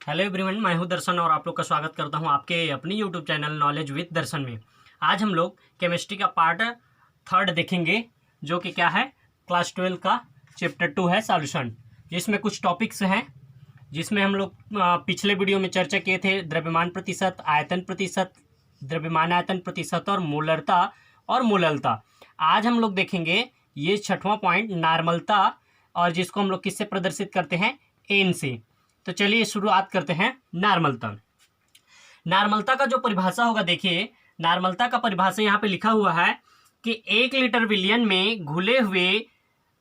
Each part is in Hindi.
हेलो एवरीवन, मैं हूं दर्शन और आप लोग का स्वागत करता हूं आपके अपनी यूट्यूब चैनल नॉलेज विद दर्शन में। आज हम लोग केमिस्ट्री का पार्ट 3 देखेंगे, जो कि क्या है, क्लास 12 का चैप्टर 2 है सॉल्यूशन, जिसमें कुछ टॉपिक्स हैं जिसमें हम लोग पिछले वीडियो में चर्चा किए थे। द्रव्यमान प्रतिशत, आयतन प्रतिशत, द्रव्यमान आयतन प्रतिशत और मोलरता और मोललता। आज हम लोग देखेंगे ये 6वां पॉइंट, नॉर्मलता, और जिसको हम लोग किससे प्रदर्शित करते हैं, एन से। तो चलिए शुरुआत करते हैं नॉर्मलता। नॉर्मलता का जो परिभाषा होगा, देखिए नॉर्मलता का परिभाषा यहाँ पे लिखा हुआ है कि 1 लीटर विलयन में घुले हुए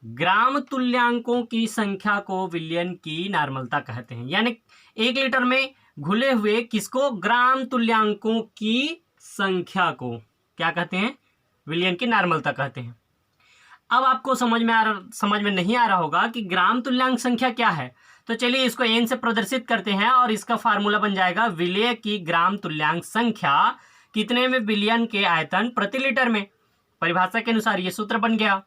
ग्राम तुल्यांकों की संख्या को विलयन की नॉर्मलता कहते हैं। यानी 1 लीटर में घुले हुए किसको, ग्राम तुल्यांकों की संख्या को क्या कहते हैं, विलयन की नॉर्मलता कहते हैं। अब आपको समझ में नहीं आ रहा होगा कि ग्राम तुल्यांक संख्या क्या है, तो चलिए इसको एन से प्रदर्शित करते हैं और इसका फार्मूला बन जाएगा विलय की ग्राम तुल्यांक संख्या कितने में, विलयन के आयतन प्रति लीटर में। परिभाषा के अनुसार ये सूत्र बन गया।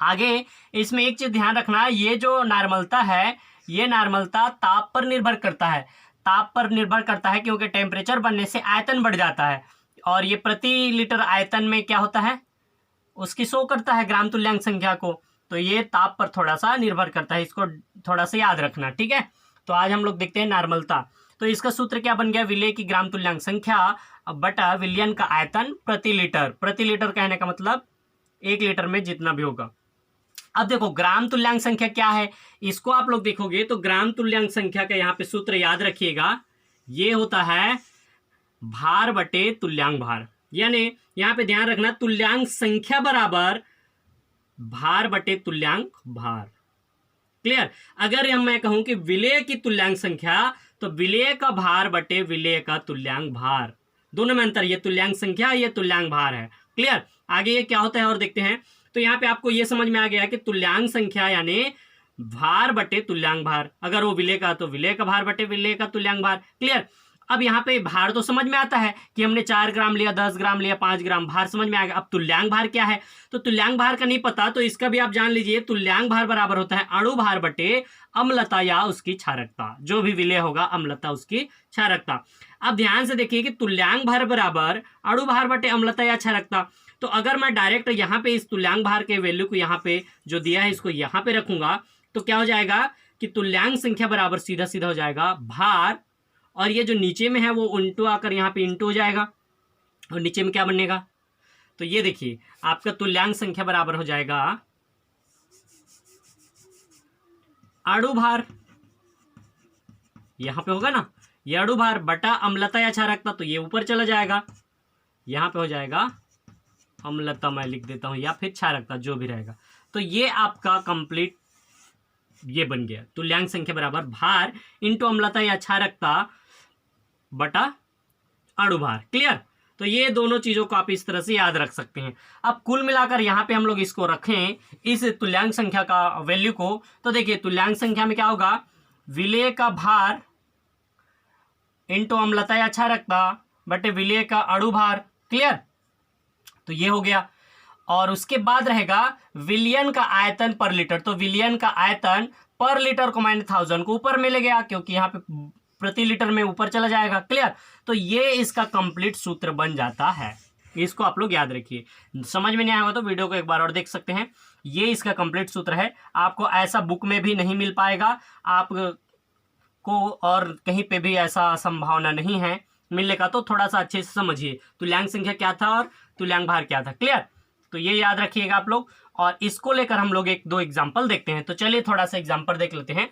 आगे इसमें एक चीज ध्यान रखना, ये जो नॉर्मलता है, ये नॉर्मलता ताप पर निर्भर करता है। ताप पर निर्भर करता है क्योंकि टेम्परेचर बढ़ने से आयतन बढ़ जाता है, और ये प्रति लीटर आयतन में क्या होता है, उसकी शो करता है ग्राम तुल्यांक संख्या को। तो ये ताप पर थोड़ा सा निर्भर करता है, इसको थोड़ा सा याद रखना, ठीक है। तो आज हम लोग देखते हैं नॉर्मलता। तो इसका सूत्र क्या बन गया, विलय की ग्राम तुल्यांक संख्या बटा विलयन का आयतन प्रति लीटर। प्रति लीटर कहने का मतलब 1 लीटर में जितना भी होगा। अब देखो ग्राम तुल्यांक संख्या क्या है, इसको आप लोग देखोगे तो ग्राम तुल्यांक संख्या का यहाँ पे सूत्र याद रखिएगा, ये होता है भार बटे तुल्यांक भार। यानी यहाँ पे ध्यान रखना, तुल्यांक संख्या बराबर भार बटे तुल्यांक भार। क्लियर। अगर मैं कहूं कि विलय की तुल्यांक संख्या, तो विलय का भार बटे विलय का तुल्यांक भार, दोनों में अंतर, ये तुल्यांक संख्या, ये तुल्यांक भार है। क्लियर। आगे ये क्या होता है और देखते हैं। तो यहाँ पे आपको ये समझ में आ गया कि तुल्यांक संख्या यानी भार बटे तुल्यांक भार, अगर वो विलय का तो विलय का भार बटे विलय का तुल्यांक भार। क्लियर। अब यहाँ पे भार तो समझ में आता है कि हमने 4 ग्राम लिया, 10 ग्राम लिया, 5 ग्राम, भार समझ में आ गया। अब तुल्यांक भार क्या है, तो तुल्यांक भार का नहीं पता तो इसका भी आप जान लीजिए, तुल्यांक भार बराबर होता है अणु भार बटे अम्लता या उसकी क्षारकता। जो भी विलय होगा, अम्लता उसकी क्षारकता। अब ध्यान से देखिए कि तुल्यांक भार बराबर अणु भार बटे अम्लता या क्षारकता। तो अगर मैं डायरेक्ट यहाँ पे इस तुल्यांक भार के वैल्यू को यहाँ पे जो दिया है इसको यहाँ पे रखूंगा, तो क्या हो जाएगा कि तुल्यांक संख्या बराबर सीधा सीधा हो जाएगा भार, और ये जो नीचे में है वो उल्टो आकर यहाँ पे इंटू हो जाएगा, और नीचे में क्या बनेगा, तो ये देखिए आपका तुल्यांक संख्या बराबर हो जाएगा अणु भार, यहां पे होगा ना, ये अणु भार बटा अम्लता या क्षारकता, तो ये ऊपर चला जाएगा, यहां पे हो जाएगा अम्लता, मैं लिख देता हूं, या फिर क्षारकता, जो भी रहेगा। तो ये आपका कंप्लीट ये बन गया, तुल्यांक संख्या बराबर भार इंटू अम्लता या क्षारकता बटा अणु भार। क्लियर। तो ये दोनों चीजों को आप इस तरह से याद रख सकते हैं। अब कुल मिलाकर यहाँ पे हम लोग इसको रखें, इस तुल्यांक संख्या का वैल्यू को, तो देखिए तुल्यांक संख्या में क्या होगा, विलय का भार इंटू अम्लता या क्षारकता बटे विलय का अणु भार। क्लियर। तो ये हो गया, और उसके बाद रहेगा विलयन का आयतन पर लीटर। तो विलयन का आयतन पर लीटर को मैंने 1000 को ऊपर में ले गया, क्योंकि यहाँ पे प्रति लीटर में ऊपर चला जाएगा। क्लियर। तो ये इसका कंप्लीट सूत्र बन जाता है, इसको आप लोग याद रखिए। समझ में नहीं आया तो वीडियो को एक बार और देख सकते हैं, ये इसका कंप्लीट सूत्र है। आपको ऐसा बुक में भी नहीं मिल पाएगा, आप को और कहीं पे भी ऐसा संभावना नहीं है मिलने का, तो थोड़ा सा अच्छे से समझिए तुल्यांक संख्या क्या था और तुल्यांक भार क्या था। क्लियर। तो ये याद रखिएगा आप लोग, और इसको लेकर हम लोग 1-2 एग्जाम्पल देखते हैं। तो चलिए थोड़ा सा एग्जाम्पल देख लेते हैं।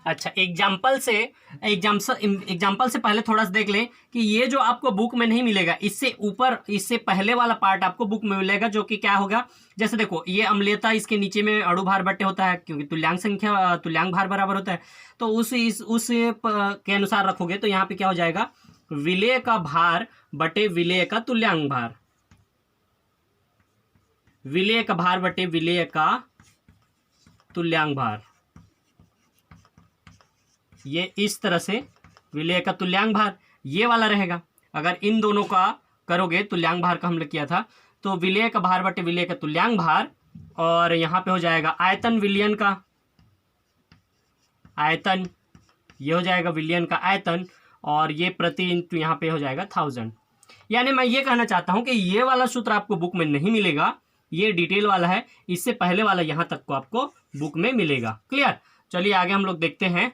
अच्छा, एग्जाम्पल से पहले थोड़ा सा देख लें कि ये जो आपको बुक में नहीं मिलेगा, इससे ऊपर, इससे पहले वाला पार्ट आपको बुक में मिलेगा, जो कि क्या होगा, जैसे देखो ये अम्लीयता, इसके नीचे में अणु भार बटे होता है, क्योंकि तुल्यांक संख्या तुल्यांक भार बराबर होता है, तो उस के अनुसार रखोगे तो यहाँ पे क्या हो जाएगा, विलय का भार बटे विलय का तुल्यांक भार, विलय का भार बटे विलय का तुल्यांक भार, ये इस तरह से विलय का तुल्यांक भार ये वाला रहेगा। अगर इन दोनों का करोगे, तुल्यांक भार का हमने किया था, तो विलय का भार बटे विलय का तुल्यांक भार, और यहाँ पे हो जाएगा आयतन विलयन का, आयतन, ये हो जाएगा विलियन का आयतन, और ये प्रति इंटू यहाँ पे हो जाएगा 1000। यानी मैं ये कहना चाहता हूँ कि ये वाला सूत्र आपको बुक में नहीं मिलेगा, ये डिटेल वाला है, इससे पहले वाला यहाँ तक को आपको बुक में मिलेगा। क्लियर। चलिए आगे हम लोग देखते हैं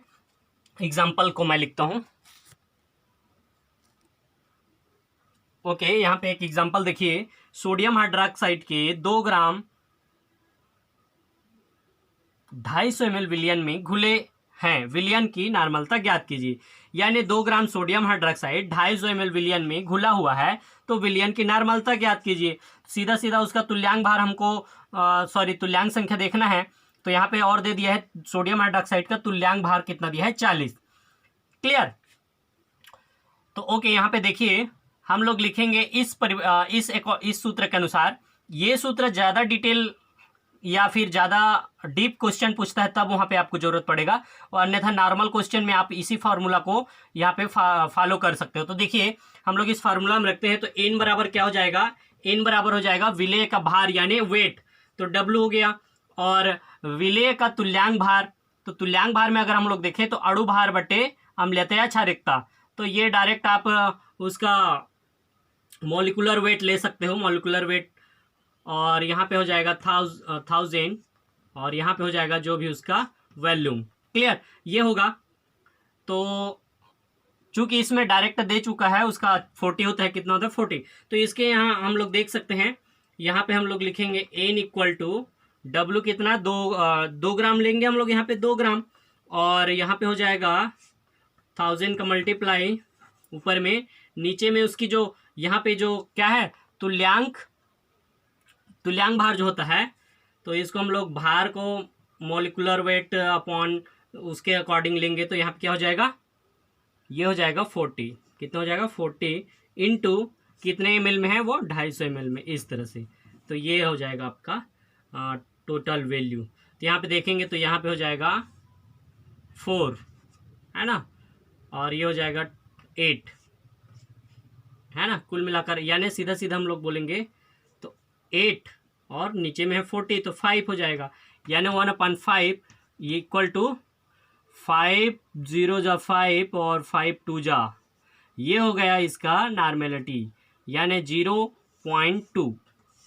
एग्जाम्पल को मैं लिखता हूँ। ओके, यहाँ पे एक एग्जाम्पल देखिए, सोडियम हाइड्रोक्साइड के 2 ग्राम 250 ml विलियन में घुले हैं, विलियन की नॉर्मलता ज्ञात कीजिए। यानी 2 ग्राम सोडियम हाइड्रोक्साइड 250 ml विलियन में घुला हुआ है, तो विलियन की नॉर्मलता ज्ञात कीजिए। सीधा सीधा उसका तुल्यांक भार हमको तुल्यांक संख्या देखना है, तो यहाँ पे और दे दिया है सोडियम हाइड्रोक्साइड का तुल्यांक भार कितना दिया है 40। क्लियर। तो ओके, यहाँ पे देखिए हम लोग लिखेंगे इस सूत्र के अनुसार। ये सूत्र ज़्यादा डिटेल या फिर ज़्यादा डीप क्वेश्चन पूछता है तब वहाँ पे आपको जरूरत पड़ेगा, और अन्यथा नॉर्मल क्वेश्चन में आप इसी फार्मूला को यहाँ पे फॉलो कर सकते हो। तो देखिए हम लोग इस फार्मूला में रखते हैं, तो n बराबर क्या हो जाएगा, n बराबर हो जाएगा विलेय का भार यानी वेट, तो W हो गया, और विलेय का तुल्यांक भार, तो तुल्यांक भार में अगर हम लोग देखें तो अणु भार बटे अम्लता क्षारीकता, तो ये डायरेक्ट आप उसका मॉलिक्यूलर वेट ले सकते हो, मॉलिक्यूलर वेट, और यहाँ पे हो जाएगा 1000, और यहाँ पे हो जाएगा जो भी उसका वॉल्यूम। क्लियर, ये होगा। तो चूंकि इसमें डायरेक्ट दे चुका है, उसका 40 होता है, कितना होता है 40, तो इसके यहाँ हम लोग देख सकते हैं, यहाँ पे हम लोग लिखेंगे n इक्वल टू W कितना 2 ग्राम लेंगे हम लोग यहाँ पे 2 ग्राम, और यहाँ पे हो जाएगा 1000 का मल्टीप्लाई ऊपर में, नीचे में उसकी जो यहाँ पे जो क्या है तुल्यांक भार जो होता है, तो इसको हम लोग भार को मॉलिक्यूलर वेट अपॉन उसके अकॉर्डिंग लेंगे, तो यहाँ पे क्या हो जाएगा, ये हो जाएगा 40, कितना हो जाएगा 40 इंटू कितने ml में है वो 250 ml में, इस तरह से। तो ये हो जाएगा आपका टोटल वैल्यू। तो यहाँ पे देखेंगे तो यहाँ पे हो जाएगा 4, है ना, और ये हो जाएगा 8, है ना, कुल मिलाकर, यानी सीधा सीधा हम लोग बोलेंगे तो 8 और नीचे में है 40, तो 5 हो जाएगा, यानी 1/5 इक्वल टू 5 0 जा 5 और 5 2 जा, ये हो गया इसका नॉर्मेलिटी, यानी 0.2,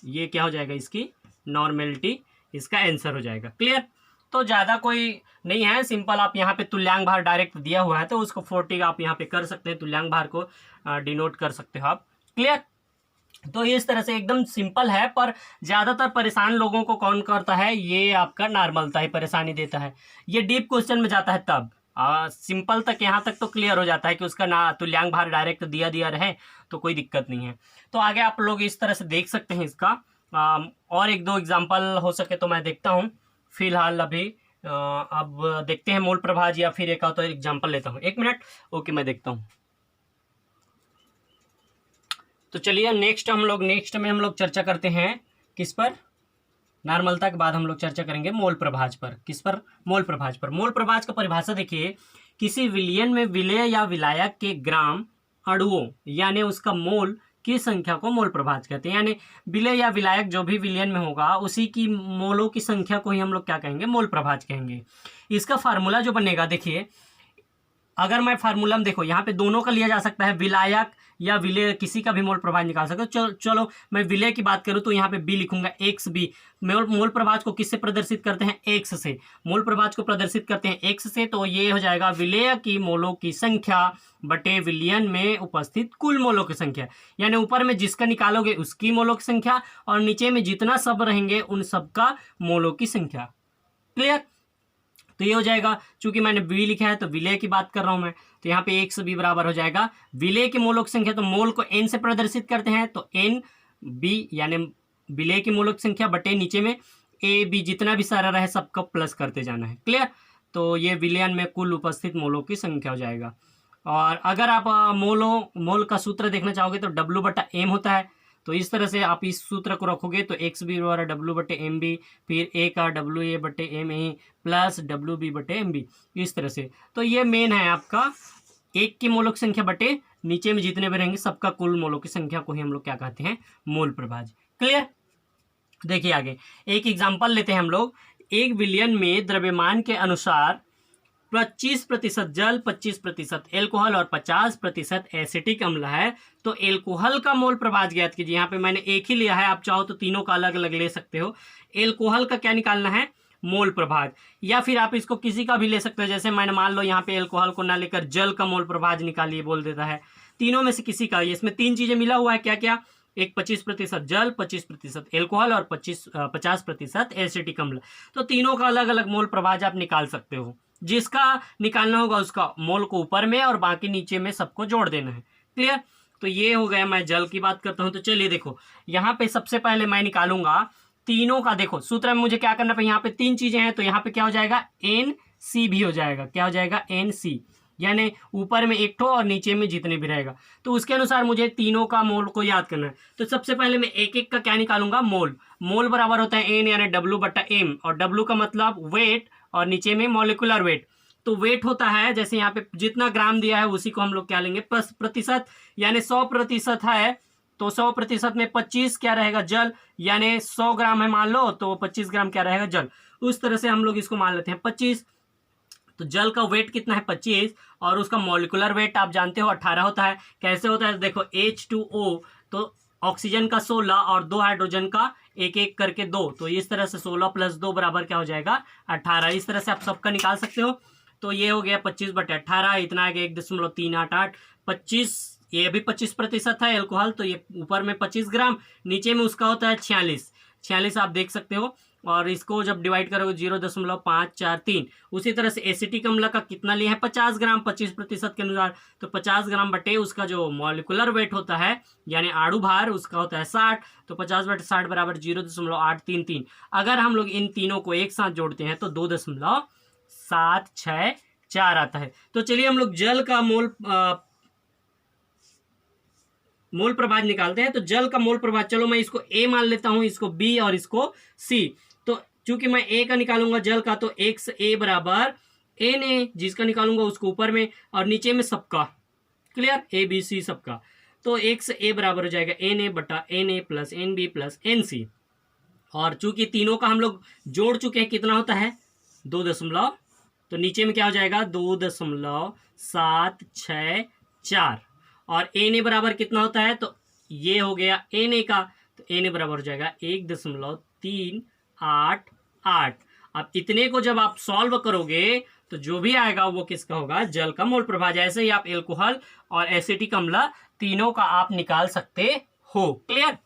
ये क्या हो जाएगा इसकी नॉर्मेलिटी, इसका आंसर हो जाएगा। क्लियर। तो ज़्यादा कोई नहीं है, सिंपल आप यहाँ पे तुल्यांक भार डायरेक्ट दिया हुआ है, तो उसको 40 आप यहाँ पे कर सकते हैं, तुल्यांक भार को डिनोट कर सकते हो आप। क्लियर। तो इस तरह से एकदम सिंपल है, पर ज़्यादातर परेशान लोगों को कौन करता है, ये आपका नॉर्मलता ही परेशानी देता है। ये डीप क्वेश्चन में जाता है तब सिंपल तक यहाँ तक तो क्लियर हो जाता है कि उसका ना तुल्यांक भार डायरेक्ट दिया रहे तो कोई दिक्कत नहीं है। तो आगे आप लोग इस तरह से देख सकते हैं इसका, और 1-2 एग्जाम्पल हो सके तो मैं देखता हूँ फिलहाल अभी। अब देखते हैं मोल प्रभाज, या फिर एक तो एग्जाम्पल लेता हूँ, 1 मिनट। ओके, मैं देखता हूँ। तो चलिए नेक्स्ट में हम लोग चर्चा करते हैं किस पर, नॉर्मलता के बाद हम लोग चर्चा करेंगे मोल प्रभाज पर। किस पर, मोल प्रभाज पर। मोल प्रभाज का परिभाषा देखिए, किसी विलयन में विलेय या विलायक के ग्राम अणुओं यानी उसका मोल की संख्या को मोल प्रभाज कहते हैं। यानी विलेय या विलायक जो भी विलयन में होगा उसी की मोलों की संख्या को ही हम लोग क्या कहेंगे, मोल प्रभाज कहेंगे। इसका फार्मूला जो बनेगा देखिए, अगर मैं फार्मूला में देखो यहाँ पे दोनों का लिया जा सकता है, विलायक या विलेय, किसी का भी मोल प्रभाज निकाल सकते हो। चलो मैं विलेय की बात करूँ तो यहाँ पे बी लिखूंगा, एक्स बी। मोल प्रभाज को किससे प्रदर्शित करते हैं, एक्स से। मोल प्रभाज को प्रदर्शित करते हैं एक्स से, तो ये हो जाएगा विलेय की मोलों की संख्या बटे विलयन में उपस्थित कुल मोलों की संख्या। यानी ऊपर में जिसका निकालोगे उसकी मोलों की संख्या, और नीचे में जितना सब रहेंगे उन सबका मोलों की संख्या। क्लियर। तो ये हो जाएगा, चूंकि मैंने बी लिखा है तो विलेय की बात कर रहा हूं मैं, तो यहाँ पे एक्स बी बराबर हो जाएगा विलेय की मोलों की संख्या, तो मोल को एन से प्रदर्शित करते हैं, तो एन बी यानी विलेय की मोलों की संख्या बटे नीचे में ए बी, जितना भी सारा रहे सबको प्लस करते जाना है। क्लियर। तो ये विलयन में कुल उपस्थित मोलों की संख्या हो जाएगा। और अगर आप मोल का सूत्र देखना चाहोगे तो W/m होता है, तो इस तरह से आप इस सूत्र को रखोगे तो एक्स बी बराबर W/m बी, फिर ए का WA/m प्लस WB/m बी, इस तरह से। तो ये मेन है आपका एक की मोलों की संख्या बटे नीचे में जितने भी रहेंगे सबका कुल मोलों की संख्या को ही हम लोग क्या कहते हैं, मोल प्रभाज। क्लियर। देखिए आगे एक एग्जाम्पल लेते हैं हम लोग। एक विलयन में द्रव्यमान के अनुसार 25% जल, 25% एल्कोहल और 50% एसिटिक अम्ल है, तो एल्कोहल का मोल प्रभाज ज्ञात कीजिए। यहाँ पे मैंने एक ही लिया है, आप चाहो तो तीनों का अलग अलग ले सकते हो। एल्कोहल का क्या निकालना है, मोल प्रभाज, या फिर आप इसको किसी का भी ले सकते हो। जैसे मैंने मान लो यहाँ पे एल्कोहल को ना लेकर जल का मोल प्रभाज निकालिए बोल देता है, तीनों में से किसी का। इसमें तीन चीजें मिला हुआ है, क्या क्या, एक 25% जल, 25% एल्कोहल और 50% एसिटिक अम्ल। तो तीनों का अलग अलग मोल प्रभाज आप निकाल सकते हो। जिसका निकालना होगा उसका मोल को ऊपर में और बाकी नीचे में सबको जोड़ देना है। क्लियर। तो ये हो गया। मैं जल की बात करता हूं, तो चलिए देखो यहाँ पे सबसे पहले मैं निकालूंगा तीनों का। देखो सूत्र में मुझे क्या करना है, यहाँ पे तीन चीजें हैं, तो यहाँ पे क्या हो जाएगा, NC भी हो जाएगा। क्या हो जाएगा, NC, यानी ऊपर में एक ठो और नीचे में जितने भी रहेगा। तो उसके अनुसार मुझे तीनों का मोल को याद करना है। तो सबसे पहले मैं एक एक का क्या निकालूंगा, मोल। मोल बराबर होता है N यानी W/M, और W का मतलब वेट और नीचे में मॉलिक्यूलर वेट। तो वेट होता है, जैसे यहाँ पे जितना ग्राम दिया है उसी को हम लोग क्या लेंगे, प्रतिशत, यानी 100% है तो 100% में 25 क्या रहेगा, जल, यानी 100 ग्राम है मान लो, तो 25 ग्राम क्या रहेगा, जल। उस तरह से हम लोग इसको मान लेते हैं 25। तो जल का वेट कितना है, 25, और उसका मॉलिक्यूलर वेट आप जानते हो 18 होता है। कैसे होता है, देखो H2O, तो ऑक्सीजन का 16 और 2 हाइड्रोजन का एक एक करके 2, तो इस तरह से 16 + 2 बराबर क्या हो जाएगा, 18। इस तरह से आप सबका निकाल सकते हो। तो ये हो गया 25/18, इतना आ गया 1.388। 25, ये भी 25% है एल्कोहल, तो ये ऊपर में 25 ग्राम, नीचे में उसका होता है 46 आप देख सकते हो। और इसको जब डिवाइड करोगे 0.543। उसी तरह से एसिटिक अम्ल का कितना लिया है, 50 ग्राम, 25% के अनुसार। तो 50 ग्राम बटे उसका जो मॉलिक्यूलर वेट होता है यानी आणु भार, उसका होता है 60। तो 50/60 बराबर 0.833। अगर हम लोग इन तीनों को एक साथ जोड़ते हैं तो 2.764 आता है। तो चलिए हम लोग जल का मोल प्रभाज निकालते हैं। तो जल का मोल प्रभाज, चलो मैं इसको A मान लेता हूं, इसको B और इसको C। तो चूंकि मैं A का निकालूंगा जल का, तो XA बराबर Na, जिसका निकालूंगा उसको ऊपर में और नीचे में सबका। क्लियर, ABC सबका। तो XA बराबर हो जाएगा Na/Na + NB + NC। और चूंकि तीनों का हम लोग जोड़ चुके हैं, कितना होता है, 2 तो नीचे में क्या हो जाएगा, 2.764। और Na बराबर कितना होता है, तो ये हो गया Na का, तो Na बराबर हो जाएगा 1.388। अब इतने को जब आप सॉल्व करोगे तो जो भी आएगा वो किसका होगा, जल का मोल प्रभाज। ऐसे ही आप एल्कोहल और एसिटिक अम्ल तीनों का आप निकाल सकते हो। क्लियर।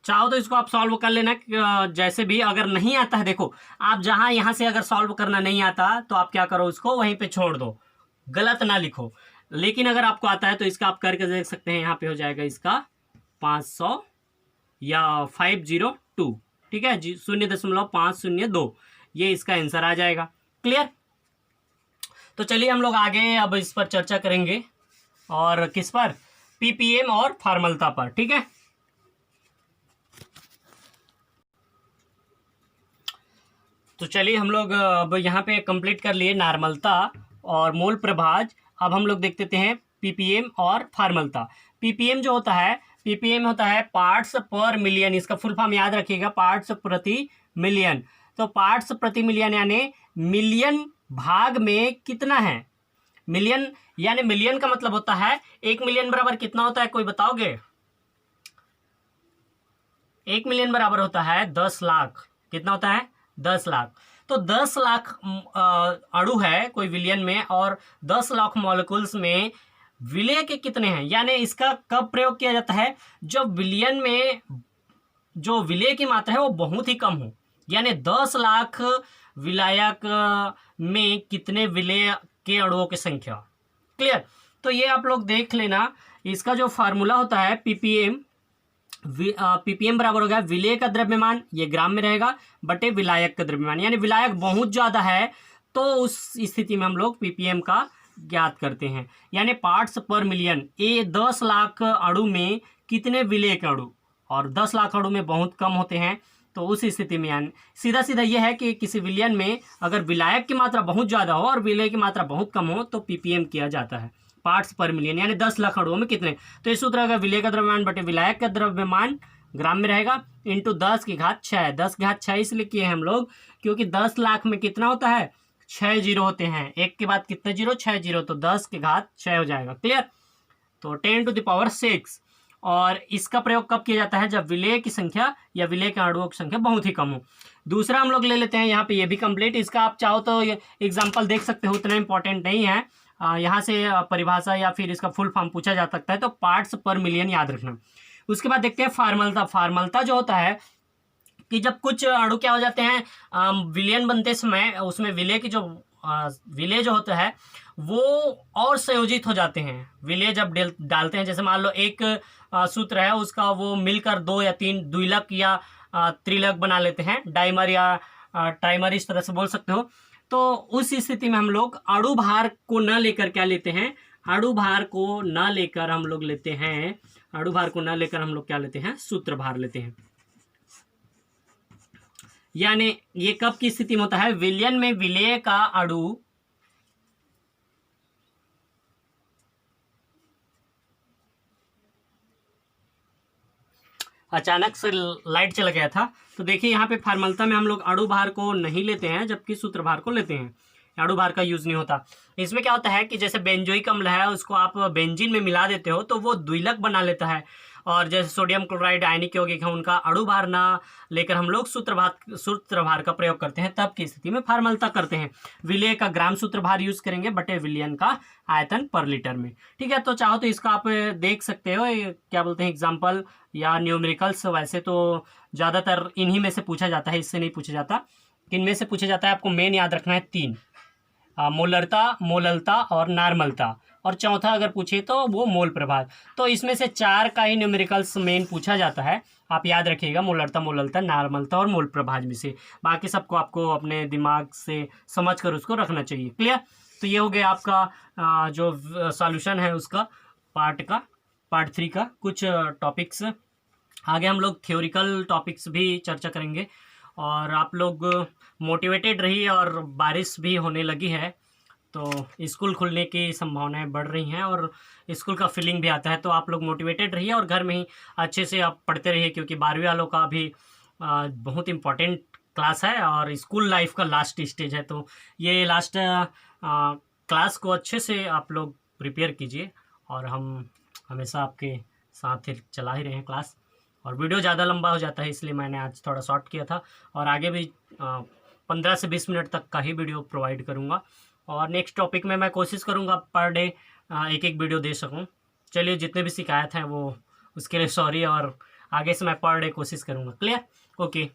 चाहो तो इसको आप सॉल्व कर लेना जैसे भी। अगर नहीं आता है, देखो आप जहां यहां से अगर सॉल्व करना नहीं आता तो आप क्या करो, उसको वहीं पे छोड़ दो, गलत ना लिखो। लेकिन अगर आपको आता है तो इसका आप करके देख सकते हैं। यहाँ पे हो जाएगा इसका 500 या 502, ठीक है जी, 0.502, ये इसका आंसर आ जाएगा। क्लियर। तो चलिए हम लोग आगे अब इस पर चर्चा करेंगे, और किस पर, PPM और फॉर्मलता पर। ठीक है। तो चलिए हम लोग अब यहाँ पे कंप्लीट कर लिए नार्मलता और मोल प्रभाज। अब हम लोग देखते हैं PPM और फॉर्मलता। PPM जो होता है, PPM होता है पार्ट्स पर मिलियन। इसका फुल फॉर्म याद रखिएगा, पार्ट्स प्रति मिलियन। तो पार्ट्स प्रति मिलियन यानी मिलियन भाग में कितना है, मिलियन, यानी मिलियन का मतलब होता है 1 मिलियन बराबर कितना होता है, कोई बताओगे। 1 मिलियन बराबर होता है 10 लाख। कितना होता है, 10 लाख। तो 10 लाख अणु है कोई विलयन में, और 10 लाख मॉलिक्यूल्स में विलय के कितने हैं। यानी इसका कब प्रयोग किया जाता है, जब विलयन में जो विलय की मात्रा है वो बहुत ही कम हो। यानी 10 लाख विलायक में कितने विलय के अणुओं की संख्या। क्लियर। तो ये आप लोग देख लेना। इसका जो फार्मूला होता है PPM बराबर हो गया विलय का द्रव्यमान, ये ग्राम में रहेगा, बटे विलायक का द्रव्यमान। यानी विलायक बहुत ज़्यादा है तो उस स्थिति में हम लोग PPM का ज्ञात करते हैं। यानी पार्ट्स पर मिलियन, ये 10 लाख अणु में कितने विलय के अणु, और 10 लाख अणु में बहुत कम होते हैं। तो उस स्थिति में यानी सीधा सीधा यह है कि किसी विलयन में अगर विलायक की मात्रा बहुत ज़्यादा हो और विलय की मात्रा बहुत कम हो तो PPM किया जाता है। पार्ट्स पर मिलियन यानी 10 लाख अणुओं में कितने। तो इस सूत्र अगर विलय का द्रव्यमान बटे विलायक का द्रव्यमान ग्राम में रहेगा, इंटू 10⁶। 10⁶ इसलिए किए हैं हम लोग क्योंकि 10 लाख में कितना होता है, 6 जीरो होते हैं, एक के बाद कितने जीरो, 6 जीरो, तो 10⁶ हो जाएगा। क्लियर। तो 10⁶। और इसका प्रयोग कब किया जाता है, जब विलेय की संख्या या विलेय के अणुओं की संख्या बहुत ही कम हो। दूसरा हम लोग ले लेते हैं यहाँ पे, ये भी कंप्लीट। इसका आप चाहो तो एग्जाम्पल देख सकते हो, उतना इंपॉर्टेंट नहीं है। यहाँ से परिभाषा या फिर इसका फुल फॉर्म पूछा जा सकता है, तो पार्ट्स पर मिलियन याद रखना। उसके बाद देखते हैं फार्मलता। फार्मलता जो होता है कि जब कुछ अणु क्या हो जाते हैं, विलयन बनते समय उसमें विलेय की जो विलेय जो होता है वो और संयोजित हो जाते हैं। विलेय जब डालते हैं, जैसे मान लो एक सूत्र है उसका, वो मिलकर 2 या 3 द्विलक या त्रिलक बना लेते हैं, डाइमर या ट्राइमर, इस तरह से बोल सकते हो। तो उस स्थिति में हम लोग अणु भार को न लेकर क्या लेते हैं, अणु भार को न लेकर हम लोग लेते हैं, अणु भार को न लेकर हम लोग क्या लेते हैं, सूत्र भार लेते हैं। यानी ये कब की स्थिति में होता है, विलयन में विलेय का अणु अचानक से लाइट चला गया था। तो देखिए यहाँ पे फार्मलता में हम लोग अणु भार को नहीं लेते हैं, जबकि सूत्र भार को लेते हैं। अणु भार का यूज नहीं होता। इसमें क्या होता है कि जैसे बेंजोइक अम्ल है, उसको आप बेंजीन में मिला देते हो तो वो द्विलक बना लेता है। और जैसे सोडियम क्लोराइड, आयनिक यौगिक है, उनका अणु भार ना लेकर हम लोग सूत्र भार का प्रयोग करते हैं, तब की स्थिति में फार्मलता करते हैं। विलेय का ग्राम सूत्र भार यूज करेंगे बटे विलयन का आयतन पर लीटर में। ठीक है, तो चाहो तो इसका आप देख सकते हो, क्या बोलते हैं, एग्जाम्पल या न्यूमेरिकल्स। वैसे तो ज़्यादातर इन्हीं में से पूछा जाता है, इससे नहीं पूछा जाता। किन में से पूछा जाता है, आपको मेन याद रखना है 3, मोलरता, मोललता और नार्मलता। और चौथा अगर पूछे तो वो मोल प्रभाव। तो इसमें से 4 का ही न्यूमेरिकल्स मेन पूछा जाता है, आप याद रखिएगा, मोलरता, मोललता, नार्मलता और मोल प्रभाव में से। बाकी सबको आपको अपने दिमाग से समझ कर उसको रखना चाहिए। क्लियर। तो ये हो गया आपका जो सॉल्यूशन है उसका पार्ट 3 का कुछ टॉपिक्स। आगे हम लोग थ्योरिकल टॉपिक्स भी चर्चा करेंगे। और आप लोग मोटिवेटेड रहिए, और बारिश भी होने लगी है तो स्कूल खुलने की संभावनाएं बढ़ रही हैं और स्कूल का फीलिंग भी आता है। तो आप लोग मोटिवेटेड रहिए और घर में ही अच्छे से आप पढ़ते रहिए, क्योंकि 12वीं वालों का भी बहुत इम्पोर्टेंट क्लास है और स्कूल लाइफ का लास्ट स्टेज है। तो ये लास्ट क्लास को अच्छे से आप लोग प्रिपेयर कीजिए, और हम हमेशा आपके साथ ही चला ही रहे हैं क्लास। और वीडियो ज़्यादा लंबा हो जाता है, इसलिए मैंने आज थोड़ा शॉर्ट किया था, और आगे भी 15 से 20 मिनट तक का ही वीडियो प्रोवाइड करूँगा। और नेक्स्ट टॉपिक में मैं कोशिश करूँगा पर डे एक वीडियो दे सकूँ। चलिए, जितने भी शिकायत हैं वो उसके लिए सॉरी, और आगे से मैं पर डे कोशिश करूँगा। क्लियर। ओके।